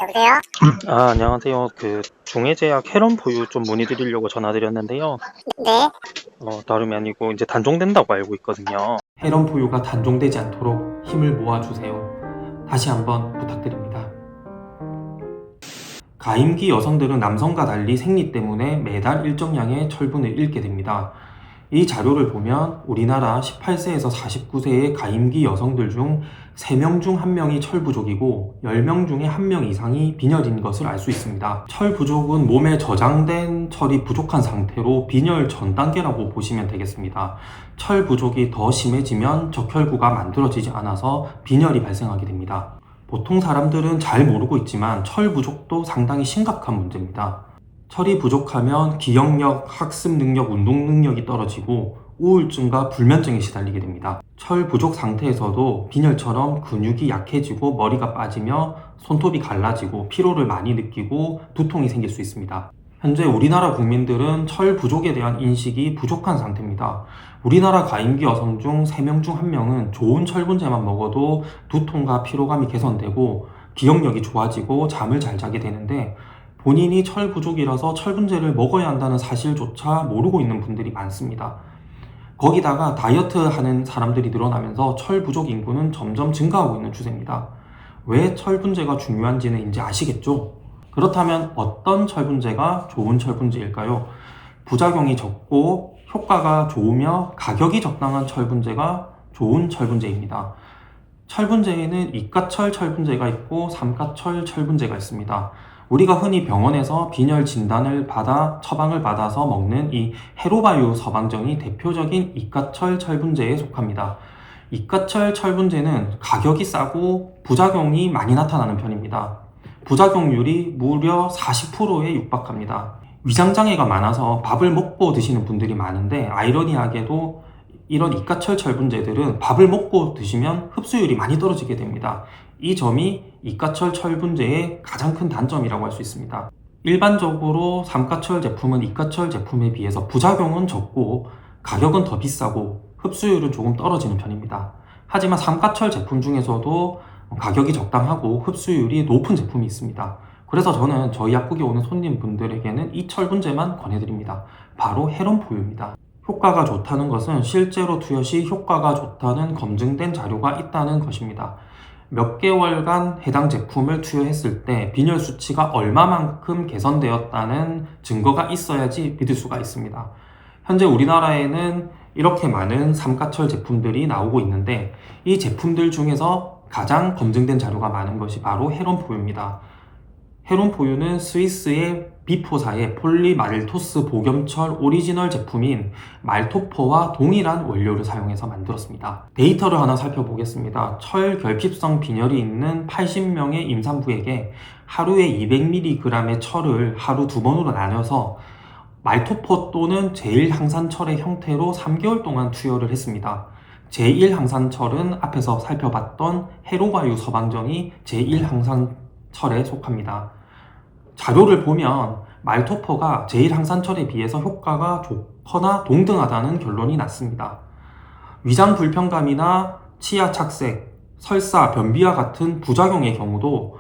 여보세요? 안녕하세요. 중해제약 헬원 보유 좀 문의드리려고 전화드렸는데요. 네. 다름이 아니고 이제 단종된다고 알고 있거든요. 헬원 포유가 단종되지 않도록 힘을 모아주세요. 다시 한번 부탁드립니다. 가임기 여성들은 남성과 달리 생리 때문에 매달 일정량의 철분을 잃게 됩니다. 이 자료를 보면 우리나라 18세에서 49세의 가임기 여성들 중 3명 중 1명이 철 부족이고 10명 중에 1명 이상이 빈혈인 것을 알 수 있습니다. 철 부족은 몸에 저장된 철이 부족한 상태로 빈혈 전 단계라고 보시면 되겠습니다. 철 부족이 더 심해지면 적혈구가 만들어지지 않아서 빈혈이 발생하게 됩니다. 보통 사람들은 잘 모르고 있지만 철 부족도 상당히 심각한 문제입니다. 철이 부족하면 기억력, 학습 능력, 운동 능력이 떨어지고 우울증과 불면증에 시달리게 됩니다. 철 부족 상태에서도 빈혈처럼 근육이 약해지고 머리가 빠지며 손톱이 갈라지고 피로를 많이 느끼고 두통이 생길 수 있습니다. 현재 우리나라 국민들은 철 부족에 대한 인식이 부족한 상태입니다. 우리나라 가임기 여성 중 3명 중 1명은 좋은 철분제만 먹어도 두통과 피로감이 개선되고 기억력이 좋아지고 잠을 잘 자게 되는데 본인이 철 부족이라서 철분제를 먹어야 한다는 사실조차 모르고 있는 분들이 많습니다. 거기다가 다이어트 하는 사람들이 늘어나면서 철 부족 인구는 점점 증가하고 있는 추세입니다. 왜 철분제가 중요한지는 이제 아시겠죠? 그렇다면 어떤 철분제가 좋은 철분제일까요? 부작용이 적고 효과가 좋으며 가격이 적당한 철분제가 좋은 철분제입니다. 철분제에는 이가철 철분제가 있고 삼가철 철분제가 있습니다. 우리가 흔히 병원에서 빈혈 진단을 받아 처방을 받아서 먹는 이 헤로바유 서방정이 대표적인 이가철 철분제에 속합니다. 이가철 철분제는 가격이 싸고 부작용이 많이 나타나는 편입니다. 부작용률이 무려 40%에 육박합니다. 위장장애가 많아서 밥을 먹고 드시는 분들이 많은데 아이러니하게도 이런 이가철 철분제들은 밥을 먹고 드시면 흡수율이 많이 떨어지게 됩니다. 이 점이 이가철 철분제의 가장 큰 단점이라고 할 수 있습니다. 일반적으로 삼가철 제품은 이가철 제품에 비해서 부작용은 적고 가격은 더 비싸고 흡수율은 조금 떨어지는 편입니다. 하지만 삼가철 제품 중에서도 가격이 적당하고 흡수율이 높은 제품이 있습니다. 그래서 저는 저희 약국에 오는 손님분들에게는 이 철분제만 권해드립니다. 바로 헬원포유입니다. 효과가 좋다는 것은 실제로 투여 시 효과가 좋다는 검증된 자료가 있다는 것입니다. 몇 개월간 해당 제품을 투여했을 때 빈혈 수치가 얼마만큼 개선되었다는 증거가 있어야지 믿을 수가 있습니다. 현재 우리나라에는 이렇게 많은 삼가철 제품들이 나오고 있는데 이 제품들 중에서 가장 검증된 자료가 많은 것이 바로 헬원포유입니다. 헬원포유는 스위스의 비포사의 폴리말토스 복염철 오리지널 제품인 말토퍼와 동일한 원료를 사용해서 만들었습니다. 데이터를 하나 살펴보겠습니다. 철 결핍성 빈혈이 있는 80명의 임산부에게 하루에 200mg의 철을 하루 2번으로 나눠서 말토퍼 또는 제1항산철의 형태로 3개월 동안 투여를 했습니다. 제1항산철은 앞에서 살펴봤던 헤로바유 서방정이 제1항산철에 속합니다. 자료를 보면 말토퍼가 제1항산철에 비해서 효과가 좋거나 동등하다는 결론이 났습니다. 위장 불편감이나 치아 착색, 설사, 변비와 같은 부작용의 경우도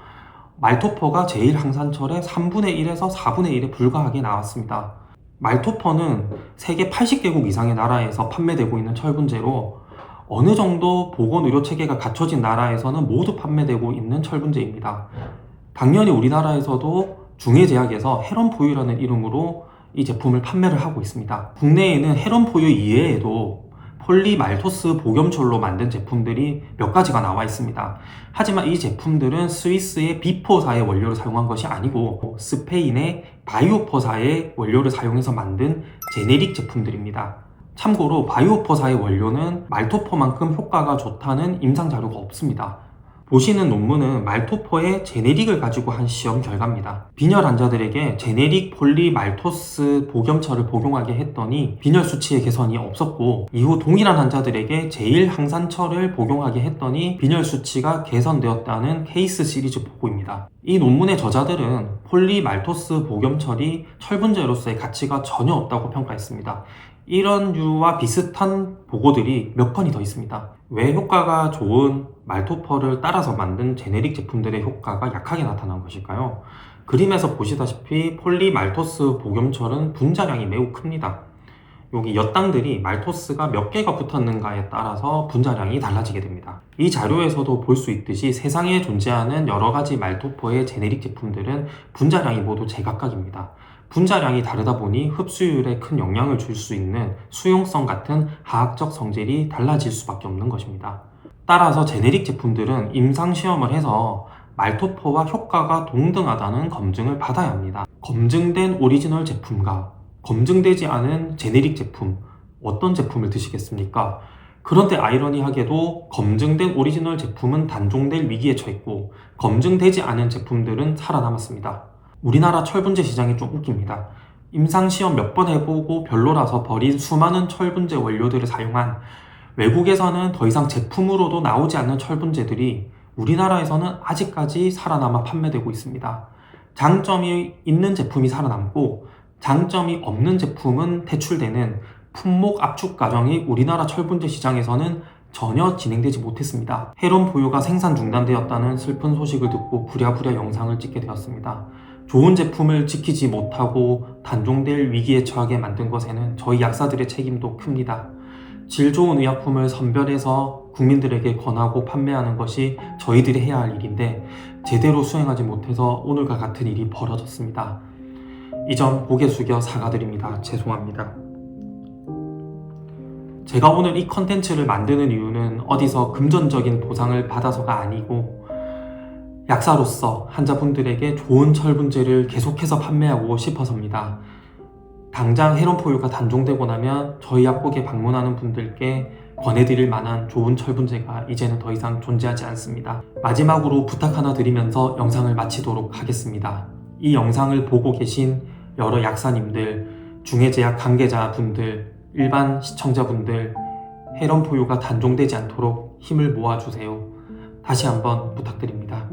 말토퍼가 제1항산철의 3분의 1에서 4분의 1에 불과하게 나왔습니다. 말토퍼는 세계 80개국 이상의 나라에서 판매되고 있는 철분제로 어느 정도 보건의료체계가 갖춰진 나라에서는 모두 판매되고 있는 철분제입니다. 당연히 우리나라에서도 중해제약에서 헬원포유라는 이름으로 이 제품을 판매를 하고 있습니다. 국내에는 헬원포유 이외에도 폴리말토스 복염철로 만든 제품들이 몇 가지가 나와 있습니다. 하지만 이 제품들은 스위스의 비포사의 원료를 사용한 것이 아니고 스페인의 바이오퍼사의 원료를 사용해서 만든 제네릭 제품들입니다. 참고로 바이오퍼사의 원료는 말토퍼만큼 효과가 좋다는 임상 자료가 없습니다. 보시는 논문은 말토퍼의 제네릭을 가지고 한 시험 결과입니다. 빈혈 환자들에게 제네릭 폴리말토스 복염철을 복용하게 했더니 빈혈 수치의 개선이 없었고 이후 동일한 환자들에게 제1항산철을 복용하게 했더니 빈혈 수치가 개선되었다는 케이스 시리즈 보고입니다. 이 논문의 저자들은 폴리말토스 복염철이 철분제로서의 가치가 전혀 없다고 평가했습니다. 이런 류와 비슷한 보고들이 몇 건이 더 있습니다. 왜 효과가 좋은 말토퍼를 따라서 만든 제네릭 제품들의 효과가 약하게 나타난 것일까요? 그림에서 보시다시피 폴리말토스 복용철은 분자량이 매우 큽니다. 여기 엿당들이 말토스가 몇 개가 붙었는가에 따라서 분자량이 달라지게 됩니다. 이 자료에서도 볼 수 있듯이 세상에 존재하는 여러 가지 말토퍼의 제네릭 제품들은 분자량이 모두 제각각입니다. 분자량이 다르다 보니 흡수율에 큰 영향을 줄 수 있는 수용성 같은 화학적 성질이 달라질 수밖에 없는 것입니다. 따라서 제네릭 제품들은 임상시험을 해서 말토퍼와 효과가 동등하다는 검증을 받아야 합니다. 검증된 오리지널 제품과 검증되지 않은 제네릭 제품, 어떤 제품을 드시겠습니까? 그런데 아이러니하게도 검증된 오리지널 제품은 단종될 위기에 처했고 검증되지 않은 제품들은 살아남았습니다. 우리나라 철분제 시장이 좀 웃깁니다. 임상시험 몇 번 해보고 별로라서 버린 수많은 철분제 원료들을 사용한, 외국에서는 더 이상 제품으로도 나오지 않는 철분제들이 우리나라에서는 아직까지 살아남아 판매되고 있습니다. 장점이 있는 제품이 살아남고 장점이 없는 제품은 퇴출되는 품목 압축 과정이 우리나라 철분제 시장에서는 전혀 진행되지 못했습니다. 헤론 포유가 생산 중단되었다는 슬픈 소식을 듣고 부랴부랴 영상을 찍게 되었습니다. 좋은 제품을 지키지 못하고 단종될 위기에 처하게 만든 것에는 저희 약사들의 책임도 큽니다. 질 좋은 의약품을 선별해서 국민들에게 권하고 판매하는 것이 저희들이 해야 할 일인데 제대로 수행하지 못해서 오늘과 같은 일이 벌어졌습니다. 이 점 고개 숙여 사과드립니다. 죄송합니다. 제가 오늘 이 컨텐츠를 만드는 이유는 어디서 금전적인 보상을 받아서가 아니고 약사로서 환자분들에게 좋은 철분제를 계속해서 판매하고 싶어서입니다. 당장 헤론포유가 단종되고 나면 저희 약국에 방문하는 분들께 권해드릴 만한 좋은 철분제가 이제는 더 이상 존재하지 않습니다. 마지막으로 부탁 하나 드리면서 영상을 마치도록 하겠습니다. 이 영상을 보고 계신 여러 약사님들, 중해제약 관계자분들, 일반 시청자분들, 헤론포유가 단종되지 않도록 힘을 모아주세요. 다시 한번 부탁드립니다.